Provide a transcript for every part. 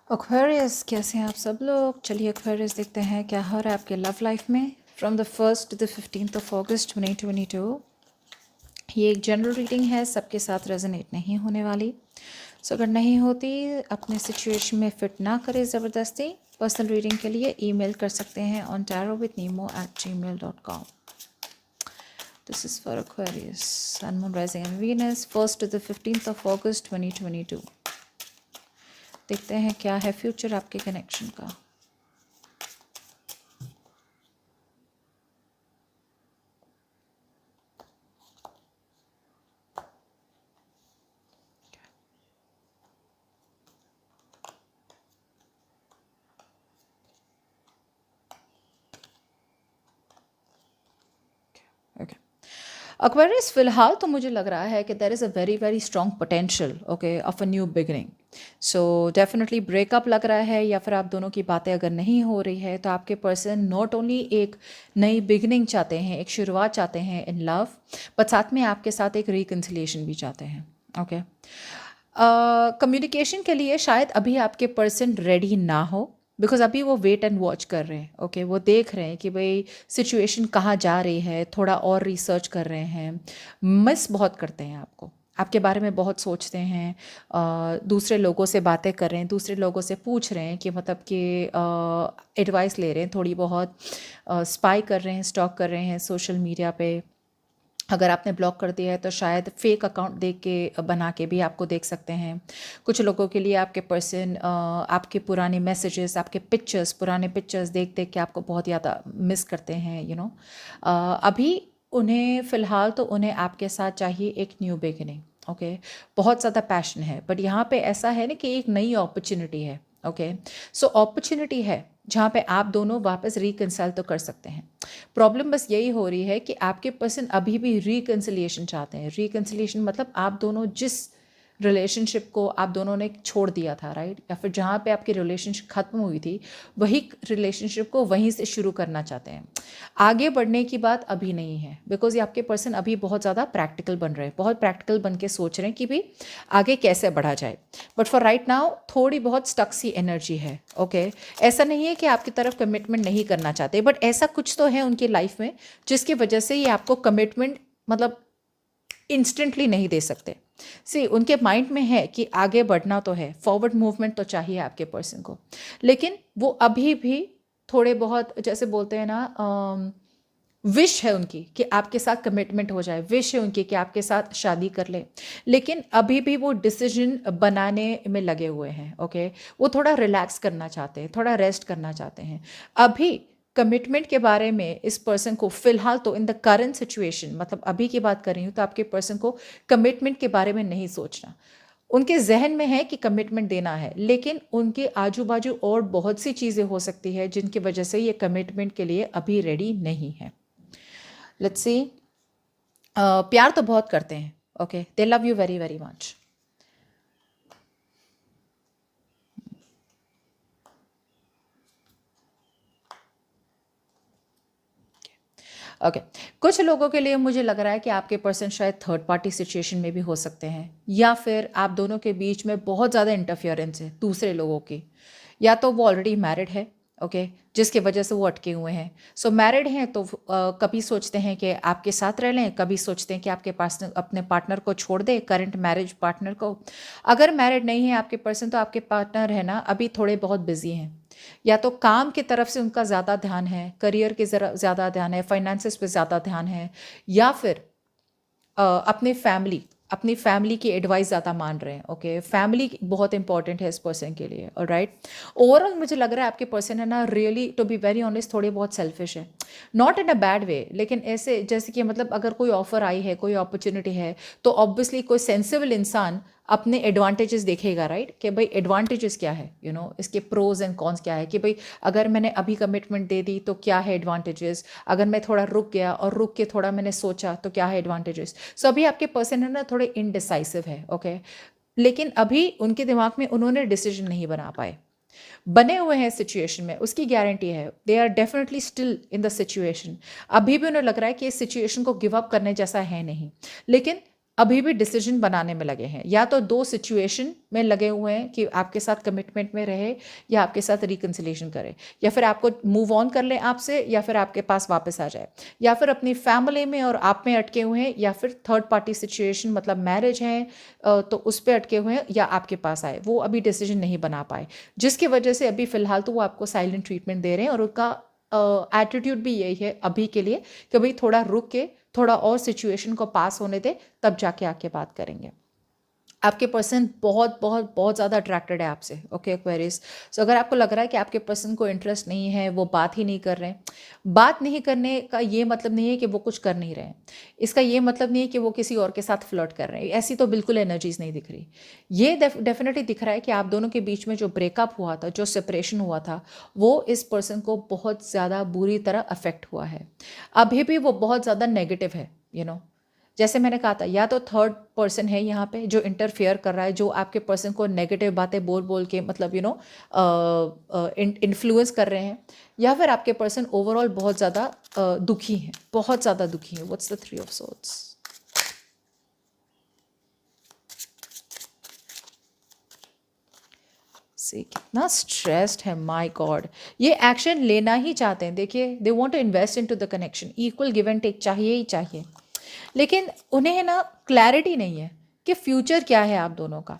Aquarius, कैसे हैं आप सब लोग। चलिए एक्वेरियस देखते हैं क्या हो रहा है आपके लव लाइफ में from the 1st to the 15th of August 2022। ये एक जनरल रीडिंग है, सबके साथ रेजोनेट नहीं होने वाली। सो अगर नहीं होती, अपने सिचुएशन में फिट ना करें ज़बरदस्ती। पर्सनल रीडिंग के लिए ईमेल कर सकते हैं on tarotwithnemo@gmail.com। This is for Aquarius, sun moon rising and Venus 1st to the 15th of August 2022। देखते हैं क्या है फ्यूचर आपके कनेक्शन का। ओके एक्वेरियस, फिलहाल तो मुझे लग रहा है कि there is a very very strong potential okay of a new beginning. So definitely breakup लग रहा है, या फिर आप दोनों की बातें अगर नहीं हो रही है तो आपके पर्सन नॉट ओनली एक नई बिगनिंग चाहते हैं, एक शुरुआत चाहते हैं इन लव, बट साथ में आपके साथ एक रिकन्सिलिएशन भी चाहते हैं। ओके कम्युनिकेशन के लिए शायद अभी आपके पर्सन रेडी ना हो, बिकॉज अभी वो वेट एंड वॉच कर रहे हैं। ओके वो देख रहे हैं कि भाई सिचुएशन कहाँ जा रही है, थोड़ा और रिसर्च कर रहे हैं। मिस बहुत करते हैं आपको, आपके बारे में बहुत सोचते हैं। दूसरे लोगों से बातें कर रहे हैं, दूसरे लोगों से पूछ रहे हैं कि मतलब कि एडवाइस ले रहे हैं, थोड़ी बहुत स्पाई कर रहे हैं, स्टॉक कर रहे हैं सोशल मीडिया पे। अगर आपने ब्लॉक कर दिया है तो शायद फेक अकाउंट देख के बना के भी आपको देख सकते हैं। कुछ लोगों के लिए आपके पर्सन आपके पुराने मैसेजेस, आपके पिक्चर्स, पुराने पिक्चर्स देख देख के आपको बहुत ज़्यादा मिस करते हैं अभी उन्हें फ़िलहाल तो उन्हें आपके साथ चाहिए एक न्यू बिगिनिंग। ओके बहुत ज़्यादा पैशन है, बट यहाँ पे ऐसा है ना कि एक नई अपॉर्चुनिटी है। ओके सो अपॉर्चुनिटी है जहाँ पे आप दोनों वापस रिकंसाइल तो कर सकते हैं। प्रॉब्लम बस यही हो रही है कि आपके पर्सन अभी भी रिकन्सिलिएशन चाहते हैं। रिकन्सिलिएशन मतलब आप दोनों जिस रिलेशनशिप को आप दोनों ने छोड़ दिया था, राइट, या फिर जहाँ पे आपकी रिलेशनशिप ख़त्म हुई थी वही रिलेशनशिप को वहीं से शुरू करना चाहते हैं। आगे बढ़ने की बात अभी नहीं है, बिकॉज ये आपके पर्सन अभी बहुत ज़्यादा प्रैक्टिकल बन रहे हैं, बहुत प्रैक्टिकल बन के सोच रहे हैं कि भाई आगे कैसे बढ़ा जाए। बट फॉर राइट नाउ थोड़ी बहुत स्टक सी एनर्जी है। ओके ऐसा नहीं है कि आपकी तरफ कमिटमेंट नहीं करना चाहते, बट ऐसा कुछ तो है उनकी लाइफ में जिसकी वजह से ये आपको कमिटमेंट मतलब इंस्टेंटली नहीं दे सकते। सी उनके माइंड में है कि आगे बढ़ना तो है, फॉरवर्ड मूवमेंट तो चाहिए आपके पर्सन को, लेकिन वो अभी भी थोड़े बहुत जैसे बोलते हैं ना, विश है उनकी कि आपके साथ कमिटमेंट हो जाए, विश है उनकी कि आपके साथ शादी कर ले, लेकिन अभी भी वो डिसीजन बनाने में लगे हुए हैं। ओके वो थोड़ा रिलैक्स करना चाहते हैं, थोड़ा रेस्ट करना चाहते हैं। अभी कमिटमेंट के बारे में इस पर्सन को फ़िलहाल तो इन द करंट सिचुएशन, मतलब अभी की बात कर रही हूँ, तो आपके पर्सन को कमिटमेंट के बारे में नहीं सोचना। उनके जहन में है कि कमिटमेंट देना है, लेकिन उनके आजू बाजू और बहुत सी चीज़ें हो सकती है जिनकी वजह से ये कमिटमेंट के लिए अभी रेडी नहीं है। लेट्स सी, प्यार तो बहुत करते हैं। Okay they love you very very much. Okay कुछ लोगों के लिए मुझे लग रहा है कि आपके पर्सन शायद थर्ड पार्टी सिचुएशन में भी हो सकते हैं, या फिर आप दोनों के बीच में बहुत ज़्यादा इंटरफियरेंस है दूसरे लोगों की, या तो वो ऑलरेडी मैरिड है। ओके जिसकी वजह से वो अटके हुए हैं। सो मैरिड हैं तो कभी सोचते हैं कि आपके साथ रह लें, कभी सोचते हैं कि आपके पास अपने पार्टनर को छोड़ दे, करंट मैरिज पार्टनर को। अगर मैरिड नहीं है आपके पर्सन तो आपके पार्टनर है ना अभी थोड़े बहुत बिजी हैं, या तो काम की तरफ से उनका ज़्यादा ध्यान है, करियर के ज़्यादा ध्यान है, फाइनेंसिस पे ज़्यादा ध्यान है, या फिर अपनी फैमिली की एडवाइस ज़्यादा मान रहे हैं। ओके फैमिली बहुत इंपॉर्टेंट है इस पर्सन के लिए। और राइट ओवरऑल मुझे लग रहा है आपके पर्सन है ना, really to be very honest थोड़े बहुत सेल्फिश है, not in a bad way, लेकिन ऐसे जैसे कि मतलब अगर कोई ऑफर आई है, कोई अपॉर्चुनिटी है, तो ऑब्वियसली कोई सेंसिबल इंसान अपने एडवांटेजेस देखेगा, राइट, कि भाई एडवांटेजेस क्या है, इसके प्रोज एंड कॉन्स क्या है, कि भाई अगर मैंने अभी कमिटमेंट दे दी तो क्या है एडवांटेजेस, अगर मैं थोड़ा रुक गया और रुक के थोड़ा मैंने सोचा तो क्या है एडवांटेजेस। सो अभी आपके पर्सन है ना थोड़े इनडिसाइसिव है। ओके लेकिन अभी उनके दिमाग में उन्होंने डिसीजन नहीं बना पाए, बने हुए हैं सिचुएशन में, उसकी गारंटी है they are definitely still in the situation. अभी भी उन्हें लग रहा है कि इस सिचुएशन को गिव अप करने जैसा है नहीं, लेकिन अभी भी डिसीजन बनाने में लगे हैं, या तो दो सिचुएशन में लगे हुए हैं कि आपके साथ कमिटमेंट में रहे या आपके साथ रिकन्सिलेशन करे, या फिर आपको मूव ऑन कर ले आपसे, या फिर आपके पास वापस आ जाए, या फिर अपनी फैमिली में और आप में अटके हुए हैं, या फिर थर्ड पार्टी सिचुएशन मतलब मैरिज है तो उस पर अटके हुए हैं, या आपके पास आए, वो अभी डिसीजन नहीं बना पाए, जिसकी वजह से अभी फ़िलहाल तो वो आपको साइलेंट ट्रीटमेंट दे रहे हैं। और उनका एटीट्यूड भी यही है अभी के लिए कि भाई थोड़ा रुक के थोड़ा और सिचुएशन को पास होने दे, तब जाके आके बात करेंगे। आपके पर्सन बहुत बहुत बहुत ज़्यादा अट्रैक्टेड है आपसे, ओके एक्वेरियस। सो अगर आपको लग रहा है कि आपके पर्सन को इंटरेस्ट नहीं है, वो बात ही नहीं कर रहे हैं, बात नहीं करने का ये मतलब नहीं है कि वो कुछ कर नहीं रहे हैं, इसका ये मतलब नहीं है कि वो किसी और के साथ फ्लर्ट कर रहे हैं, ऐसी तो बिल्कुल एनर्जीज नहीं दिख रही। ये डेफिनेटली दिख रहा है कि आप दोनों के बीच में जो ब्रेकअप हुआ था, जो सेपरेशन हुआ था, वो इस पर्सन को बहुत ज़्यादा बुरी तरह अफेक्ट हुआ है। अभी भी वो बहुत ज़्यादा नेगेटिव है, जैसे मैंने कहा था, या तो थर्ड पर्सन है यहाँ पे जो इंटरफेयर कर रहा है, जो आपके पर्सन को नेगेटिव बातें बोल बोल के मतलब इन्फ्लुएंस कर रहे हैं, या फिर आपके पर्सन ओवरऑल बहुत ज़्यादा दुखी हैं, बहुत ज़्यादा दुखी हैं। What's the 3 of swords? से कितना स्ट्रेस्ड है, माय गॉड। ये एक्शन लेना ही चाहते हैं, देखिए they want to invest into the connection, equal give and take चाहिए ही चाहिए, लेकिन उन्हें ना क्लैरिटी नहीं है कि फ्यूचर क्या है आप दोनों का।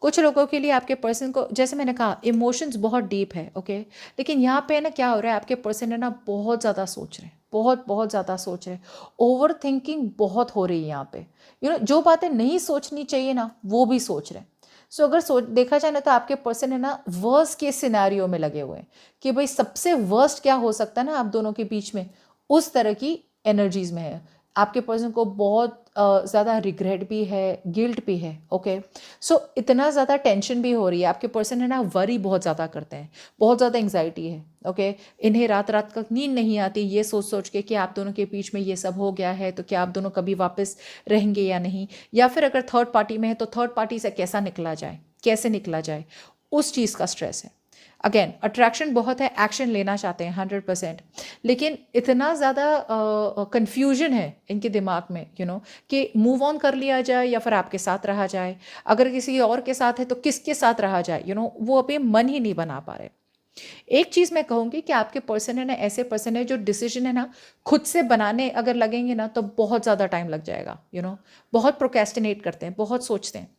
कुछ लोगों के लिए आपके पर्सन को, जैसे मैंने कहा, इमोशंस बहुत डीप है, ओके, लेकिन यहाँ पे ना क्या हो रहा है, आपके पर्सन है ना बहुत ज़्यादा सोच रहे हैं, बहुत बहुत ज़्यादा सोच रहे हैं, ओवर थिंकिंग बहुत हो रही है यहाँ पे। जो बातें नहीं सोचनी चाहिए ना, वो भी सोच रहे हैं। सो अगर देखा जाए ना, तो आपके पर्सन है ना वर्स्ट के सिनेरियो में लगे हुए हैं कि भाई सबसे वर्स्ट क्या हो सकता है ना आप दोनों के बीच में, उस तरह की एनर्जीज में है। आपके पर्सन को बहुत ज़्यादा रिग्रेट भी है, गिल्ट भी है, ओके। सो इतना ज़्यादा टेंशन भी हो रही है, आपके पर्सन है ना वरी बहुत ज़्यादा करते हैं, बहुत ज़्यादा एंग्जाइटी है, ओके। इन्हें रात रात तक नींद नहीं आती ये सोच सोच के कि आप दोनों के बीच में ये सब हो गया है, तो क्या आप दोनों कभी वापस रहेंगे या नहीं, या फिर अगर थर्ड पार्टी में है तो थर्ड पार्टी से कैसा निकला जाए, कैसे निकला जाए, उस चीज़ का स्ट्रेस है। अगेन अट्रैक्शन बहुत है, एक्शन लेना चाहते हैं 100%, लेकिन इतना ज़्यादा कन्फ्यूजन है इनके दिमाग में कि मूव ऑन कर लिया जाए या फिर आपके साथ रहा जाए, अगर किसी और के साथ है तो किसके साथ रहा जाए, वो अभी मन ही नहीं बना पा रहे। एक चीज़ मैं कहूँगी कि आपके पर्सन है ना ऐसे पर्सन है जो डिसीजन है ना खुद से बनाने अगर लगेंगे ना तो बहुत ज़्यादा टाइम लग जाएगा, बहुत प्रोक्रेस्टिनेट करते हैं, बहुत सोचते हैं।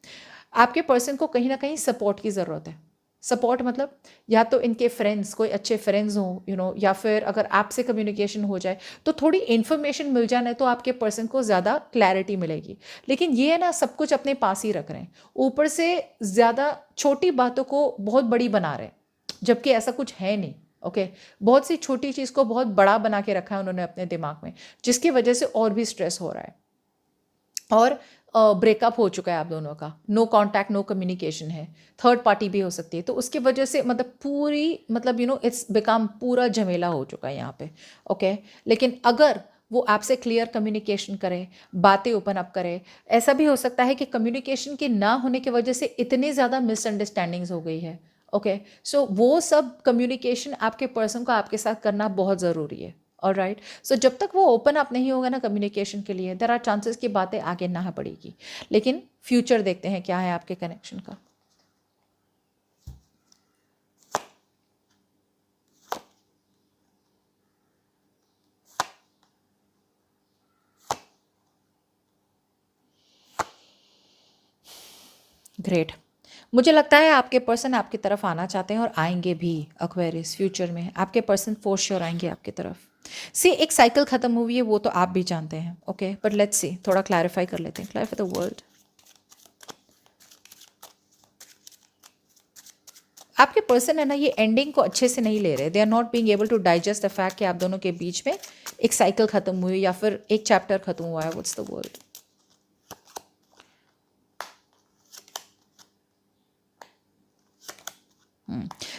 आपके पर्सन को कहीं ना कहीं सपोर्ट की ज़रूरत है। सपोर्ट मतलब या तो इनके फ्रेंड्स, कोई अच्छे फ्रेंड्स हों, या फिर अगर आपसे कम्युनिकेशन हो जाए तो थोड़ी इन्फॉर्मेशन मिल जाए ना, तो आपके पर्सन को ज़्यादा क्लैरिटी मिलेगी। लेकिन ये है ना सब कुछ अपने पास ही रख रहे हैं, ऊपर से ज़्यादा छोटी बातों को बहुत बड़ी बना रहे हैं, जबकि ऐसा कुछ है नहीं, ओके। बहुत सी छोटी चीज़ को बहुत बड़ा बना के रखा है उन्होंने अपने दिमाग में, जिसकी वजह से और भी स्ट्रेस हो रहा है। और ब्रेकअप हो चुका है आप दोनों का, नो कांटेक्ट, नो कम्युनिकेशन है, थर्ड पार्टी भी हो सकती है, तो उसकी वजह से मतलब पूरी मतलब इट्स बिकम पूरा झमेला हो चुका है यहाँ पे, ओके। लेकिन अगर वो आपसे क्लियर कम्युनिकेशन करे, बातें ओपन अप करे, ऐसा भी हो सकता है कि कम्युनिकेशन के ना होने की वजह से इतनी ज़्यादा मिसअंडरस्टैंडिंग्स हो गई है, ओके। सो वो सब कम्युनिकेशन आपके पर्सन को आपके साथ करना बहुत ज़रूरी है, ऑलराइट। सो जब तक वो ओपन अप नहीं होगा ना कम्युनिकेशन के लिए, देयर आर चांसेस कि बातें आगे ना बढ़ेगी। लेकिन फ्यूचर देखते हैं क्या है आपके कनेक्शन का। ग्रेट। मुझे लगता है आपके पर्सन आपकी तरफ आना चाहते हैं और आएंगे भी एक्वेरियस, फ्यूचर में आपके पर्सन फॉर श्योर आएंगे आपकी तरफ। सी एक साइकिल खत्म हुई है, वो तो आप भी जानते हैं, ओके, बट लेट्स सी, थोड़ा क्लैरिफाई कर लेते हैं। Clarify the world. आपके पर्सन है ना ये एंडिंग को अच्छे से नहीं ले रहे, they are not being able to digest the fact कि आप दोनों के बीच में एक साइकिल खत्म हुई या फिर एक चैप्टर खत्म हुआ है। What's the world?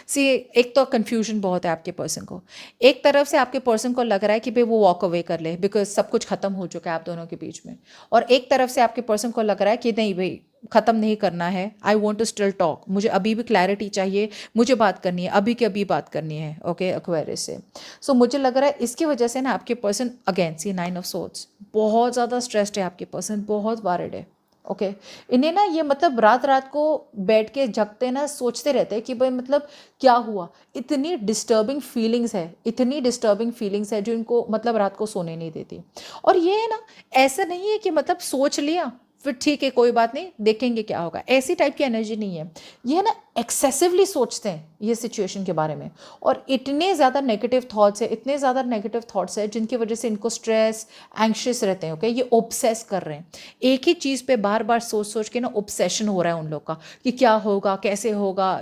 सी एक तो कन्फ्यूजन बहुत है आपके पर्सन को, एक तरफ से आपके पर्सन को लग रहा है कि भाई वो वॉक अवे कर ले बिकॉज सब कुछ खत्म हो चुका है आप दोनों के बीच में, और एक तरफ से आपके पर्सन को लग रहा है कि नहीं भाई ख़त्म नहीं करना है, I want to still talk, मुझे अभी भी क्लैरिटी चाहिए, मुझे बात करनी है, अभी की अभी बात करनी है, ओके एक्वेरियस से। सो मुझे लग रहा है इसकी वजह से ना आपके person, again see 9 of swords, बहुत ज़्यादा स्ट्रेस्ड है आपके पर्सन, बहुत वरीड है, ओके इन्हें ना ये मतलब रात रात को बैठ के जगते ना सोचते रहते हैं कि भाई मतलब क्या हुआ। इतनी डिस्टर्बिंग फीलिंग्स है, इतनी डिस्टर्बिंग फीलिंग्स है जो इनको मतलब रात को सोने नहीं देती। और ये है ना, ऐसा नहीं है कि मतलब सोच लिया फिर ठीक है कोई बात नहीं देखेंगे क्या होगा, ऐसी टाइप की एनर्जी नहीं है। ये है ना एक्सेसिवली सोचते हैं ये सिचुएशन के बारे में, और इतने ज़्यादा नेगेटिव थॉट्स है, इतने ज़्यादा नेगेटिव थॉट्स है जिनकी वजह से इनको स्ट्रेस एंग्शियस रहते हैं। ओके ये ऑब्सेस कर रहे हैं, एक ही चीज़ पे बार बार सोच सोच के ना ऑब्सेशन हो रहा है उन लोग का कि क्या होगा कैसे होगा,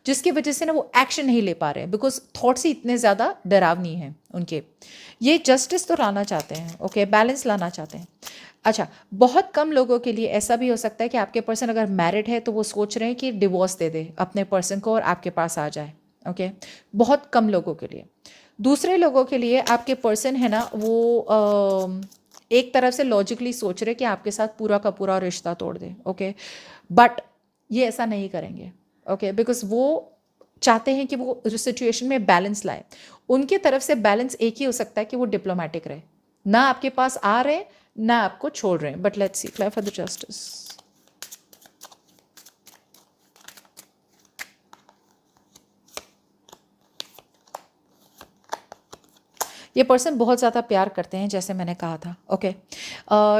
जिसकी वजह से ना वो एक्शन नहीं ले पा रहे हैं बिकॉज थॉट्स ही इतने ज़्यादा डरावनी हैं उनके। ये जस्टिस तो लाना चाहते हैं, ओके बैलेंस लाना चाहते हैं। अच्छा, बहुत कम लोगों के लिए ऐसा भी हो सकता है कि आपके पर्सन अगर मैरिड है तो वो सोच रहे हैं कि डिवोर्स दे दे अपने पर्सन को और आपके पास आ जाए। ओके बहुत कम लोगों के लिए। दूसरे लोगों के लिए आपके पर्सन है ना वो एक तरफ से लॉजिकली सोच रहे कि आपके साथ पूरा का पूरा रिश्ता तोड़ दे। ओके बट ये ऐसा नहीं करेंगे। ओके बिकॉज वो चाहते हैं कि वो सिचुएशन में बैलेंस लाए। उनकी तरफ से बैलेंस एक ही हो सकता है कि वो डिप्लोमेटिक रहे, ना आपके पास आ रहे ना आपको छोड़ रहे हैं। But let's see clear for the justice. ये पर्सन बहुत ज़्यादा प्यार करते हैं जैसे मैंने कहा था। ओके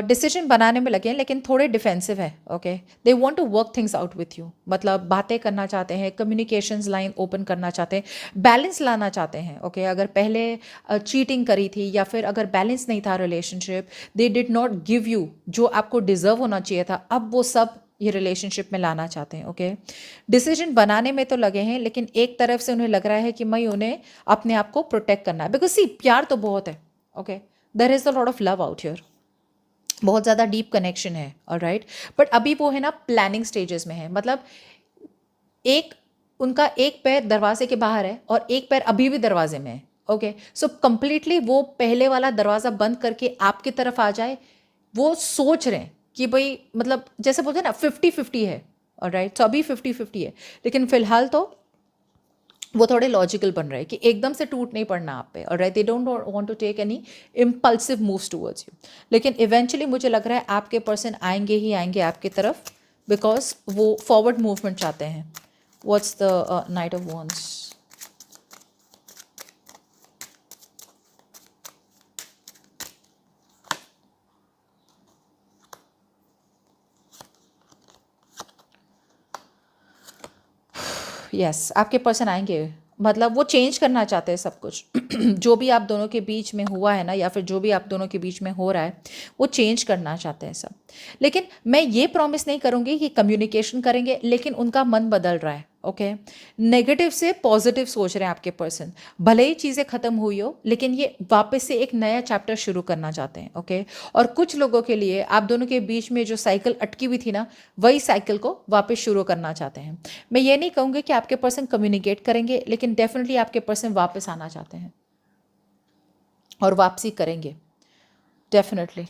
डिसीजन बनाने में लगे हैं लेकिन थोड़े डिफेंसिव है। Okay they want to work things out with you, मतलब बातें करना चाहते हैं, कम्युनिकेशंस लाइन ओपन करना चाहते हैं, बैलेंस लाना चाहते हैं। ओके अगर पहले चीटिंग करी थी या फिर अगर बैलेंस नहीं था relationship, they did not give you जो आपको डिजर्व होना चाहिए था, अब वो सब ये रिलेशनशिप में लाना चाहते हैं। ओके डिसीजन बनाने में तो लगे हैं लेकिन एक तरफ से उन्हें लग रहा है कि मैं उन्हें अपने आप को प्रोटेक्ट करना है बिकॉज सी प्यार तो बहुत है। Okay there is a lot of love out here, बहुत ज़्यादा डीप कनेक्शन है। ऑलराइट बट अभी वो है ना प्लानिंग स्टेजेस में है, मतलब एक उनका एक पैर दरवाजे के बाहर है और एक पैर अभी भी दरवाजे में है। ओके सो कंप्लीटली वो पहले वाला दरवाज़ा बंद करके आपकी तरफ आ जाए, वो सोच रहे हैं कि भाई मतलब जैसे बोलते हैं ना 50-50 है। ऑलराइट सो अभी 50-50 है लेकिन फिलहाल तो वो थोड़े लॉजिकल बन रहे हैं कि एकदम से टूट नहीं पड़ना आप पे। Alright they don't want to take any impulsive moves towards you, लेकिन इवेंचुअली मुझे लग रहा है आपके पर्सन आएंगे ही आएंगे आपकी तरफ बिकॉज वो फॉरवर्ड मूवमेंट चाहते हैं। What's the night of wands? Yes आपके पर्सन आएंगे, मतलब वो चेंज करना चाहते हैं सब कुछ जो भी आप दोनों के बीच में हुआ है ना या फिर जो भी आप दोनों के बीच में हो रहा है वो चेंज करना चाहते हैं सब। लेकिन मैं ये प्रॉमिस नहीं करूँगी कि कम्युनिकेशन करेंगे, लेकिन उनका मन बदल रहा है। ओके नेगेटिव से पॉजिटिव सोच रहे हैं आपके पर्सन, भले ही चीज़ें ख़त्म हुई हो लेकिन ये वापस से एक नया चैप्टर शुरू करना चाहते हैं। ओके और कुछ लोगों के लिए आप दोनों के बीच में जो साइकिल अटकी हुई थी ना, वही साइकिल को वापस शुरू करना चाहते हैं। मैं ये नहीं कहूँगी कि आपके पर्सन कम्युनिकेट करेंगे, लेकिन डेफिनेटली आपके पर्सन वापस आना चाहते हैं और वापसी करेंगे डेफिनेटली।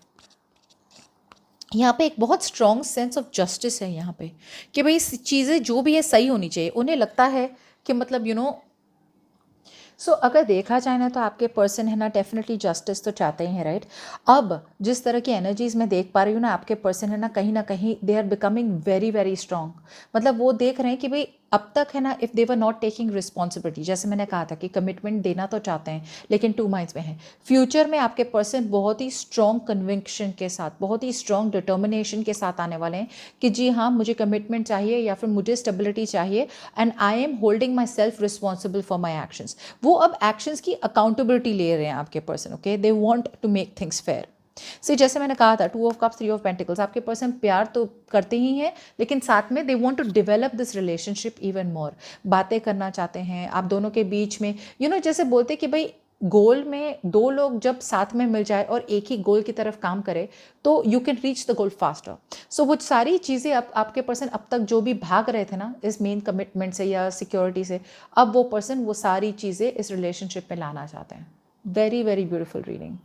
यहाँ पे एक बहुत स्ट्रॉन्ग सेंस ऑफ जस्टिस है यहाँ पे कि भाई चीज़ें जो भी है सही होनी चाहिए। उन्हें लगता है कि मतलब सो अगर देखा जाए ना तो आपके पर्सन है ना डेफिनेटली जस्टिस तो चाहते ही हैं। राइट अब जिस तरह की एनर्जीज मैं देख पा रही हूँ ना, आपके पर्सन है ना कहीं they are becoming very very strong. मतलब वो देख रहे हैं कि भाई अब तक है ना if they were not taking responsibility, जैसे मैंने कहा था कि कमिटमेंट देना तो चाहते हैं लेकिन टू माइंड्स में है। फ्यूचर में आपके पर्सन बहुत ही स्ट्रॉन्ग कन्विक्शन के साथ, बहुत ही स्ट्रॉन्ग डिटर्मिनेशन के साथ आने वाले हैं कि जी हाँ मुझे कमिटमेंट चाहिए या फिर मुझे स्टेबिलिटी चाहिए and I am holding myself responsible for my actions. वो अब एक्शंस की अकाउंटेबिलिटी ले रहे हैं आपके person. Okay they want to make things fair. जैसे मैंने कहा था 2 ऑफ कप्स 3 ऑफ पेंटिकल्स, आपके पर्सन प्यार तो करते ही हैं लेकिन साथ में they want to develop this relationship even more. बातें करना चाहते हैं आप दोनों के बीच में, जैसे बोलते कि भाई गोल में दो लोग जब साथ में मिल जाए और एक ही गोल की तरफ काम करे तो you can reach the goal faster. So वो सारी चीज़ें अब आपके पर्सन अब तक जो भी भाग रहे थे ना इस मेन कमिटमेंट से या सिक्योरिटी से, अब वो पर्सन वो सारी चीज़ें इस रिलेशनशिप में लाना चाहते हैं। Very very beautiful reading.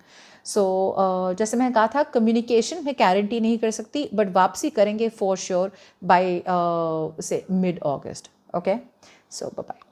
So जैसे मैंने कहा था कम्युनिकेशन में गारंटी नहीं कर सकती बट वापसी करेंगे for sure by say mid August. Okay so bye bye.